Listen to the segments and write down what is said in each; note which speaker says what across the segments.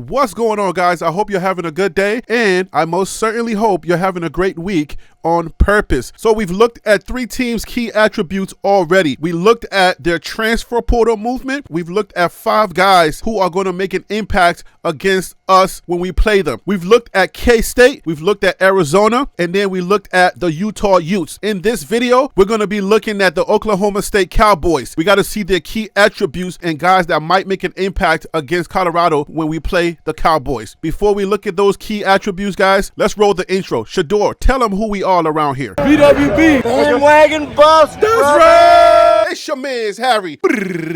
Speaker 1: What's going on, guys? I hope you're having a good day, and I most certainly hope you're having a great week on purpose. So we've looked at 3 teams' key attributes already. We looked at their transfer portal movement. We've looked at 5 guys who are going to make an impact against us when we play them. We've looked at K-State, we've looked at Arizona, and then we looked at the Utah Utes. In this video, we're going to be looking at the Oklahoma State Cowboys. We got to see their key attributes and guys that might make an impact against Colorado when we play the Cowboys. Before we look at those key attributes, guys, let's roll the intro. Shador, tell them who we are around here.
Speaker 2: BWB, bandwagon buffs.
Speaker 1: That's right. It's your man's Harry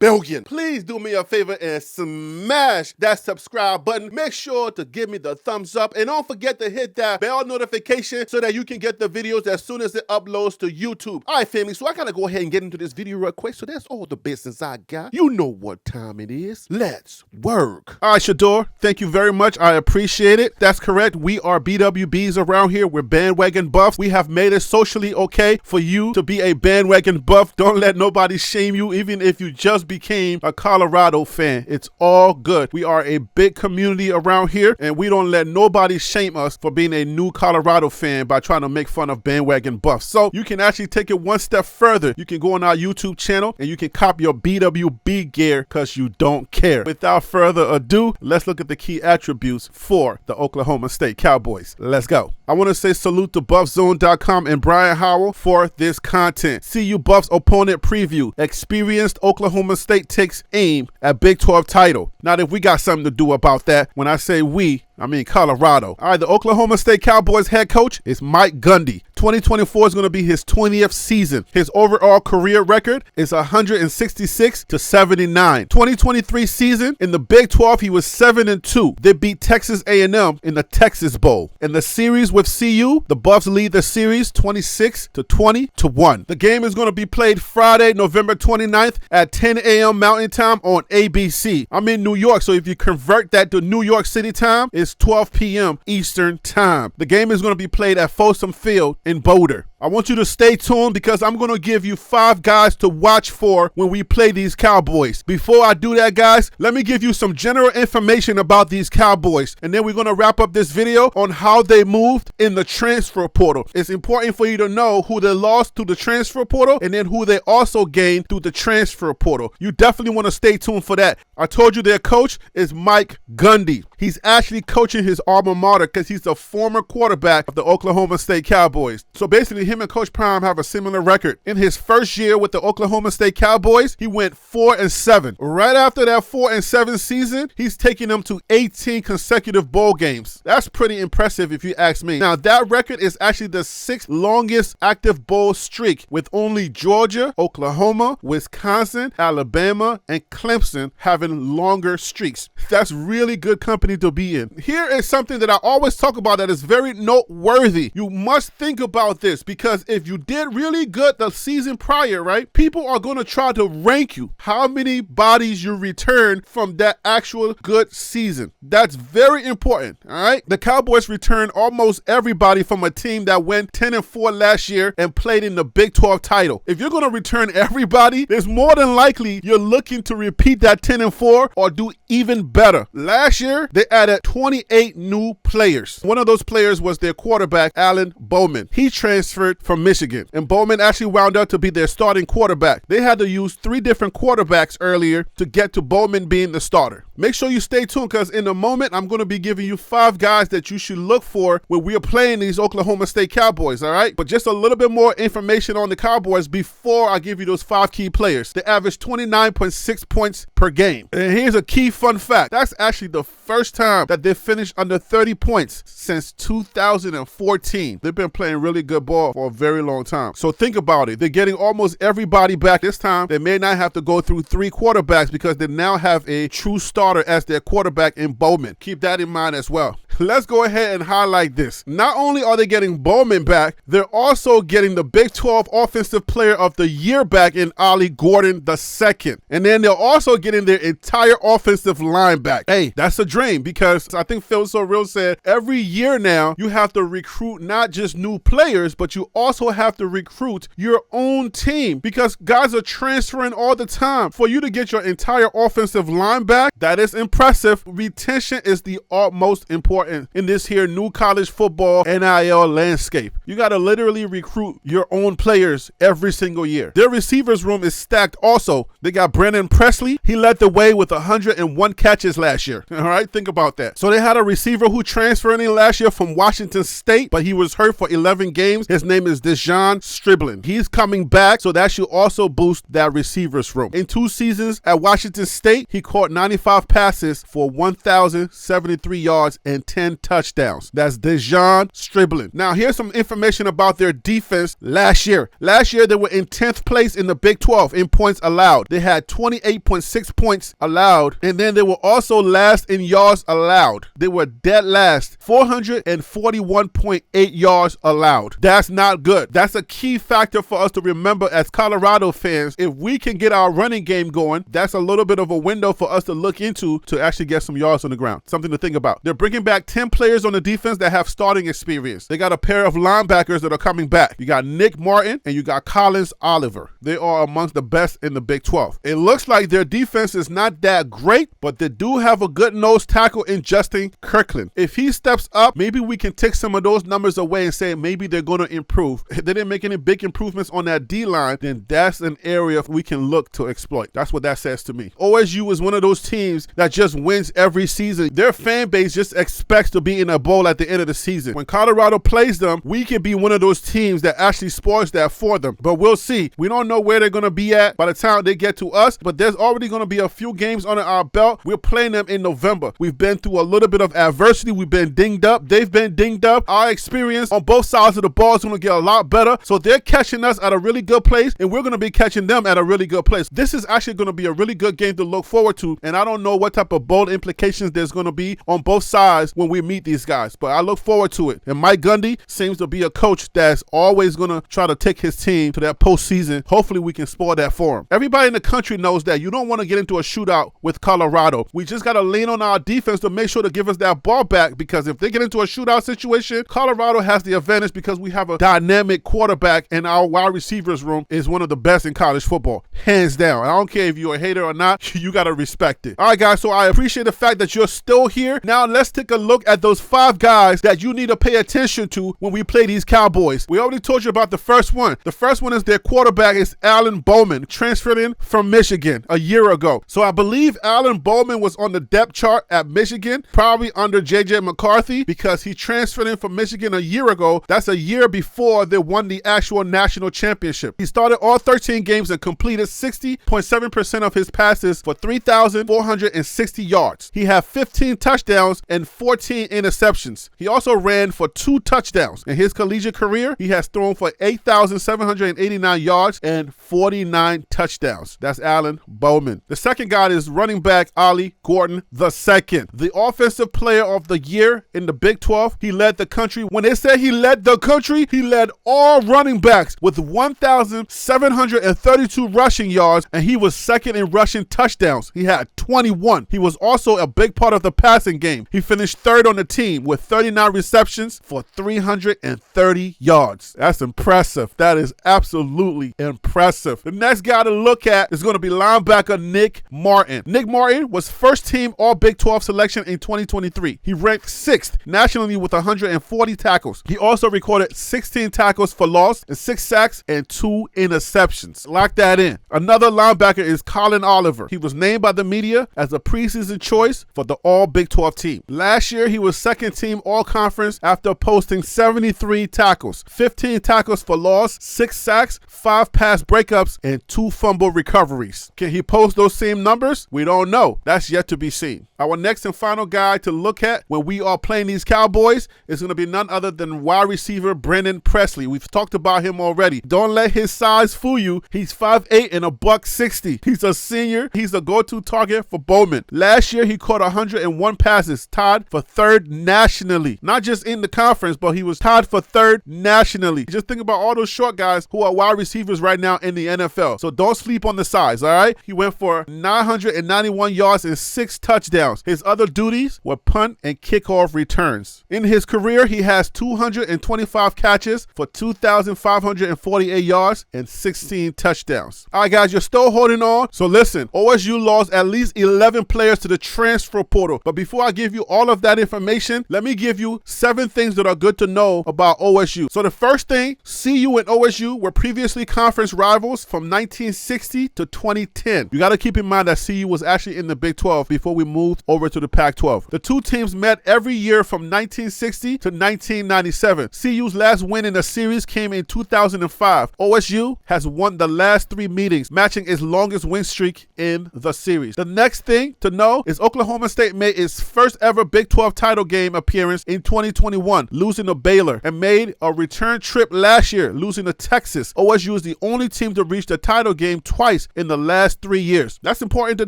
Speaker 1: Billion. Please do me a favor and smash that subscribe button. Make sure to give me the thumbs up, and don't forget to hit that bell notification so that you can get the videos as soon as it uploads to YouTube. All right, family, so I gotta go ahead and get into this video real quick. So that's all the business I got. You know what time it is. Let's work. All right, Shador, thank you very much. I appreciate it. That's correct. We are BWBs around here. We're bandwagon buffs. We have made it socially okay for you to be a bandwagon buff. Don't let nobody shame you, even if you just became a Colorado fan. It's all good. We are a big community around here, and we don't let nobody shame us for being a new Colorado fan by trying to make fun of bandwagon buffs. So you can actually take it one step further. You can go on our YouTube channel and you can cop your BWB gear because you don't care. Without further ado, let's look at the key attributes for the Oklahoma State Cowboys. Let's go. I want to say salute to BuffZone.com and Brian Howell for this content. CU Buffs opponent preview. Experienced Oklahoma State takes aim at Big 12 title. Now, if we got something to do about that, when I say we, I mean Colorado. All right, the Oklahoma State Cowboys head coach is Mike Gundy. 2024 is going to be his 20th season. His overall career record is 166-79. 2023 season in the Big 12, he was 7-2. They beat Texas A&M in the Texas Bowl. In the series with CU, the Buffs lead the series 26-20-1. The game is going to be played Friday, November 29th at 10 a.m. Mountain Time on ABC. I'm in New York, so if you convert that to New York City time, it's 12 p.m. Eastern time. The game is going to be played at Folsom Field in Boulder. I want you to stay tuned because I'm going to give you 5 guys to watch for when we play these Cowboys. Before I do that, guys, let me give you some general information about these Cowboys, and then we're going to wrap up this video on how they moved in the transfer portal. It's important for you to know who they lost to the transfer portal and then who they also gained through the transfer portal. You definitely want to stay tuned for that. I told you their coach is Mike Gundy. He's actually coaching his alma mater because he's the former quarterback of the Oklahoma State Cowboys. So basically, him and Coach Prime have a similar record. In his first year with the Oklahoma State Cowboys, he went 4-7. Right after that 4-7 season, he's taking them to 18 consecutive bowl games. That's pretty impressive if you ask me. Now, that record is actually the 6th longest active bowl streak, with only Georgia, Oklahoma, Wisconsin, Alabama, and Clemson having longer streaks. That's really good company to be in. Here is something that I always talk about that is very noteworthy. You must think about this, because if you did really good the season prior, right, people are going to try to rank you how many bodies you return from that actual good season. That's very important. All right, the Cowboys returned almost everybody from a team that went 10-4 last year and played in the Big 12 title. If you're going to return everybody, it's more than likely you're looking to repeat that 10-4 or do even better. Last year, they added 28 new players. One of those players was their quarterback, Alan Bowman. He transferred from Michigan, and Bowman actually wound up to be their starting quarterback. They had to use 3 different quarterbacks earlier to get to Bowman being the starter. Make sure you stay tuned, because in a moment, I'm going to be giving you 5 guys that you should look for when we are playing these Oklahoma State Cowboys, all right? But just a little bit more information on the Cowboys before I give you those 5 key players. They average 29.6 points per game. And here's a key fun fact. That's actually the first time that they finished under 30 points since 2014. They've been playing really good ball for a very long time. So think about it. They're getting almost everybody back this time. They may not have to go through 3 quarterbacks because they now have a true starter as their quarterback in Bowman. Keep that in mind as well. let's go ahead and highlight this. Not only are they getting Bowman back, they're also getting the Big 12 Offensive Player of the Year back in Ollie Gordon II. And then they're also getting their entire offensive line back. Hey, that's a dream, because I think Phil So Real said every year now you have to recruit not just new players, but you also have to recruit your own team, because guys are transferring all the time. For you to get your entire offensive line back, that is impressive. Retention is the utmost important in this here new college football NIL landscape. You got to literally recruit your own players every single year. Their receivers room is stacked also. They got Brandon Presley. He led the way with 101 catches last year. All right, think about that. So they had a receiver who transferred in last year from Washington State, but he was hurt for 11 games. His name is Dejon Striblin. He's coming back, so that should also boost that receivers room. In 2 seasons at Washington State, he caught 95 passes for 1,073 yards and 10 touchdowns. That's Dejon Striblin. Now, here's some information about their defense last year. Last year, they were in 10th place in the Big 12 in points allowed. They had 28.6 points allowed, and then they were also last in yards allowed. They were dead last, 441.8 yards allowed. That's not good. That's a key factor for us to remember as Colorado fans. If we can get our running game going, that's a little bit of a window for us to look into to actually get some yards on the ground. Something to think about. They're bringing back 10 players on the defense that have starting experience. They got a pair of linebackers that are coming back. You got Nick Martin and you got Collins Oliver. They are amongst the best in the Big 12. It looks like their defense is not that great, but they do have a good nose tackle in Justin Kirkland. If he steps up, maybe we can take some of those numbers away and say maybe they're going to improve. If they didn't make any big improvements on that D-line, then that's an area we can look to exploit. That's what that says to me. OSU is one of those teams that just wins every season. Their fan base just expects to be in a bowl at the end of the season. When Colorado plays them, we can be one of those teams that actually spoils that for them. But we'll see. We don't know where they're going to be at by the time they get to us, but there's already going to be a few games under our belt. We're playing them in November. We've been through a little bit of adversity. We've been dinged up. They've been dinged up. Our experience on both sides of the ball is going to get a lot better. So they're catching us at a really good place, and we're going to be catching them at a really good place. This is actually going to be a really good game to look forward to, and I don't know what type of bold implications there's going to be on both sides when we meet these guys, but I look forward to it. And Mike Gundy seems to be a coach that's always going to try to take his team to that postseason. Hopefully we can spoil that for him. Everybody in the country knows that you don't want to get into a shootout with Colorado. We just got to lean on our defense to make sure to give us that ball back, because if they get into a shootout situation, Colorado has the advantage because we have a dynamic quarterback, and our wide receivers room is one of the best in college football, hands down. I don't care if you're a hater or not, you got to respect it. All right, guys, so I appreciate the fact that you're still here. Now let's take a look at those 5 guys that you need to pay attention to when we play these Cowboys. We already told you about the first one. The first one is their quarterback is Alan Bowman, transferred in from Michigan a year ago. So I believe Alan Bowman was on the depth chart at Michigan, probably under J.J. McCarthy, because he transferred in from Michigan a year ago. That's a year before they won the actual national championship. He started all 13 games and completed 60.7% of his passes for 3,460 yards. He had 15 touchdowns and 14 interceptions. He also ran for 2 touchdowns. In his collegiate career, he has thrown for 8,789 yards and 49 touchdowns. That's Alan Bowman. The second guy is running back Ollie Gordon II, the offensive player of the year in the Big 12. He led the country. When they say he led the country, he led all running backs with 1,732 rushing yards, and he was second in rushing touchdowns. He had 21. He was also a big part of the passing game. He finished third on the team with 39 receptions for 330 yards. That's impressive. That is absolutely impressive. The next guy to look at is going to be linebacker Nick Martin. Nick Martin was first team All Big 12 selection in 2023. He ranked 6th nationally with 140 tackles. He also recorded 16 tackles for loss and 6 sacks and 2 interceptions. Lock that in. Another linebacker is Colin Oliver. He was named by the media as a preseason choice for the All Big 12 team. Last year, he was second team All Conference after posting 73 tackles, 15 tackles for loss, 6 sacks, 5 pass breakups, and 2 fumble recoveries. Can he post those same numbers? We don't know. That's yet to be seen. Our next and final guy to look at when we are playing these Cowboys is going to be none other than wide receiver Brennan Presley. We've talked about him already. Don't let his size fool you. He's 5'8" and $160. He's a senior. He's a go-to target for Bowman. Last year, he caught 101 passes, tied for third nationally. Not just in the conference, but he was tied for third nationally. Just think about all those short guys who are wide receivers right now in the NFL. So don't sleep on the size, all right? He went for 991 yards and 6 touchdowns. His other duties were punt and kickoff returns. In his career, he has 225 catches for 2,548 yards and 16 touchdowns. All right, guys, you're still holding on. So listen, OSU lost at least 11 players to the transfer portal. But before I give you all of that information, let me give you 7 things that are good to know about OSU. So the first thing, CU and OSU were previously conference rivals from 1960 to 2010. You got to keep in mind that CU was actually in the Big 12 before we moved over to the Pac-12. The two teams met every year from 1960 to 1997. CU's last win in the series came in 2005. OSU has won the last 3 meetings, matching its longest win streak in the series. The next thing to know is Oklahoma State made its first ever Big 12 title game appearance in 2021, losing to Baylor, and made a return trip last year, losing to Texas. OSU is the only team to reach the title game twice in the last 3 years. That's important to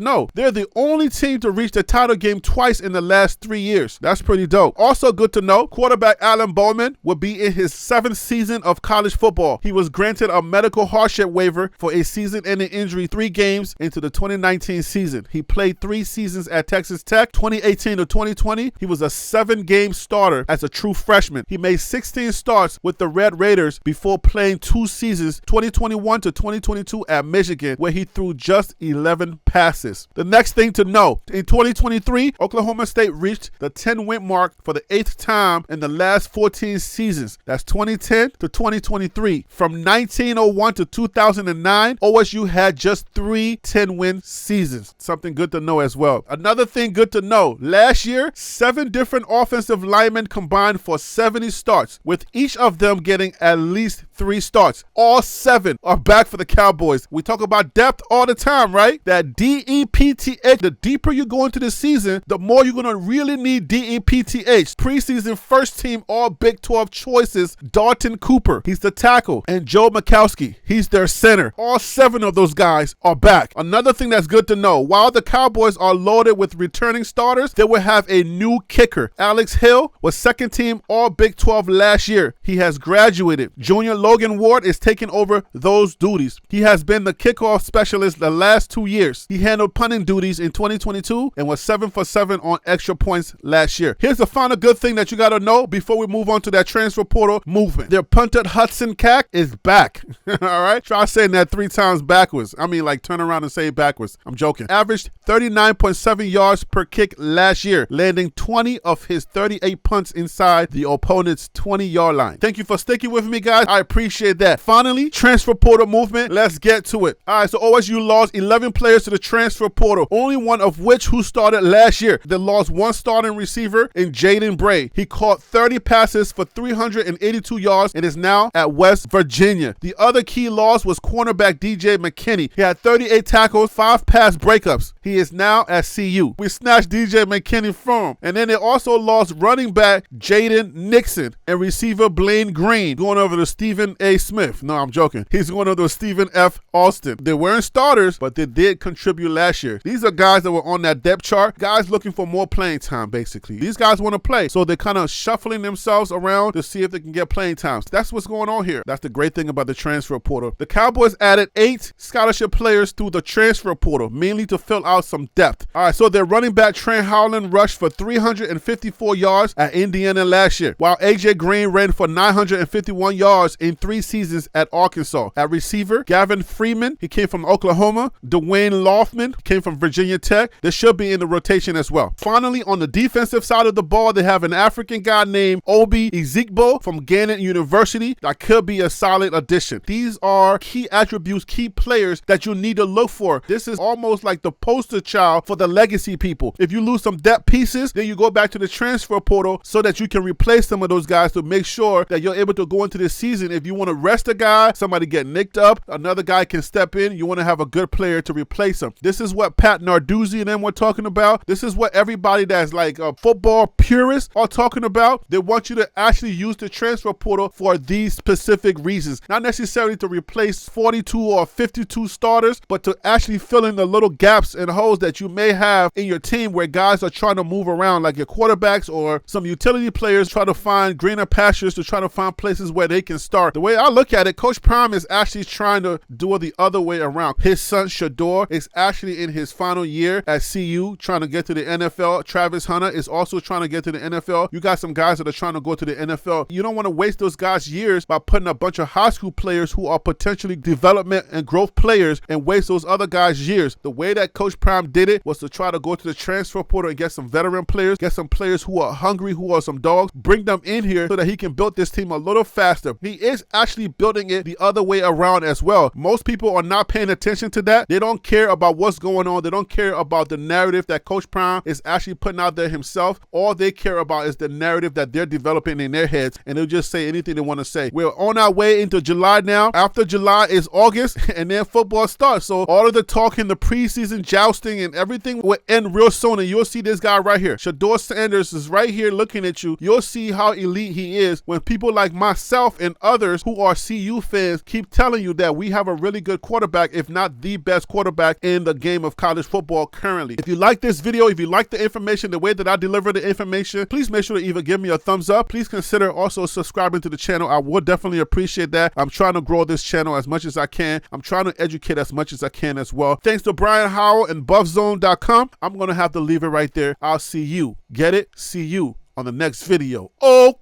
Speaker 1: know. They're the only team to reach the title game twice in the last 3 years. That's pretty dope. Also good to know, quarterback Alan Bowman will be in his 7th season of college football. He was granted a medical hardship waiver for a season-ending injury 3 games into the 2019 season. He played 3 seasons at Texas Tech, 2018 to 2020. He was a 7-game starter as a true freshman. He made 16 starts with the Red Raiders before playing 2 seasons, 2021 to 2022 at Michigan, where he threw just 11 passes. The next thing to know, in 2023, Oklahoma State reached the 10-win mark for the 8th time in the last 14 seasons. That's 2010 to 2023. From 1901 to 2009, OSU had just 3 10-win seasons. Something good to know as well. Another thing good to know, last year, 7 different offensive linemen combined for 70 starts, with each of them getting at least 3 starts. All 7 are back for the Cowboys. We talk about depth all the time, right? That DEPTH, the deeper you go into the season, the more you're going to really need DEPTH. Preseason first team all Big 12 choices, Dalton Cooper, he's the tackle, and Joe Mikowski, he's their center. All 7 of those guys are back. Another thing that's good to know, while the Cowboys are loaded with returning starters, they will have a new kicker. Alex Hill was 2nd team all Big 12 last year. He has graduated. Junior Logan Ward is taking over those duties. He has been the kickoff specialist the last 2 years. He handled punting duties in 2022 and was 7 for 7 on extra points last year. Here's the final good thing that you got to know before we move on to that transfer portal movement. Their punter Hudson Cack is back. All right? Try saying that 3 times backwards. I mean, like, turn around and say it backwards. I'm joking. Averaged 39.7 yards per kick last year, landing 20 of his 38 punts inside the opponent's 20-yard line. Thank you for sticking with me, guys. I appreciate that. Finally, transfer portal movement. Let's get to it. All right, so OSU lost 11 players to the transfer portal, only one of which who started last year. They lost 1 starting receiver in Jaden Bray. He caught 30 passes for 382 yards and is now at West Virginia. The other key loss was cornerback DJ McKinney. He had 38 tackles, 5 pass breakups. He is now at CU. We snatched DJ McKinney from him. And then they also lost running back Jaden Nixon and receiver Blaine Green, going over to Stephen A. Smith. No, I'm joking. He's going over to Stephen F. Austin. They weren't starters, but they did contribute last year. These are guys that were on that depth chart, guys looking for more playing time, basically. These guys want to play, so they're kind of shuffling themselves around to see if they can get playing times. That's what's going on here. That's the great thing about the transfer portal. The Cowboys added 8 scholarship players through the transfer portal, mainly to fill out some depth. All right, so their running back Trent Howland rushed for 354 yards at Indiana last year, while AJ Green ran for 951 yards in 3 seasons at Arkansas. At receiver, Gavin Freeman, he came from Oklahoma. Dwayne Loftman came from Virginia Tech. They should be in the rotation as well. Finally, on the defensive side of the ball, they have an African guy named Obi Ezekbo from Gannett University that could be a solid addition. These are key attributes, key players that you need to look for. This is almost like the poster child for the legacy people. If you lose some depth pieces, then you go back to the transfer portal so that you can replace some of those guys to make sure that you're able to go into this season. If you want to rest a guy, somebody get nicked up, another guy can step in, you want to have a good player to replace him. This is what Pat Narduzzi and them were talking about about. This is what everybody that's like a football purist are talking about. They want you to actually use the transfer portal for these specific reasons. Not necessarily to replace 42 or 52 starters, but to actually fill in the little gaps and holes that you may have in your team where guys are trying to move around, like your quarterbacks or some utility players try to find greener pastures, to try to find places where they can start. The way I look at it, Coach Prime is actually trying to do it the other way around. His son Shador is actually in his final year at CU trying to get to the NFL. Travis Hunter is also trying to get to the NFL. You got some guys that are trying to go to the NFL. You don't want to waste those guys' years by putting a bunch of high school players who are potentially development and growth players and waste those other guys' years. The way that Coach Prime did it was to try to go to the transfer portal and get some veteran players, get some players who are hungry, who are some dogs, bring them in here so that he can build this team a little faster. He is actually building it the other way around as well. Most people are not paying attention to that. They don't care about what's going on. They don't care about the narrative that Coach Prime is actually putting out there himself. All they care about is the narrative that they're developing in their heads, and they'll just say anything they want to say. We're on our way into July now. After July is August, and then football starts. So all of the talking, the preseason jousting, and everything will end real soon, and you'll see this guy right here. Shador Sanders is right here looking at you. You'll see how elite he is when people like myself and others who are CU fans keep telling you that we have a really good quarterback, if not the best quarterback in the game of college football currently. If you like this video, if you like the information, the way that I deliver the information, please make sure to either give me a thumbs up. Please consider also subscribing to the channel. I would definitely appreciate that. I'm trying to grow this channel as much as I can. I'm trying to educate as much as I can as well. Thanks to Brian Howell and buffzone.com. I'm going to have to leave it right there. I'll see you. Get it? See you on the next video. Okay.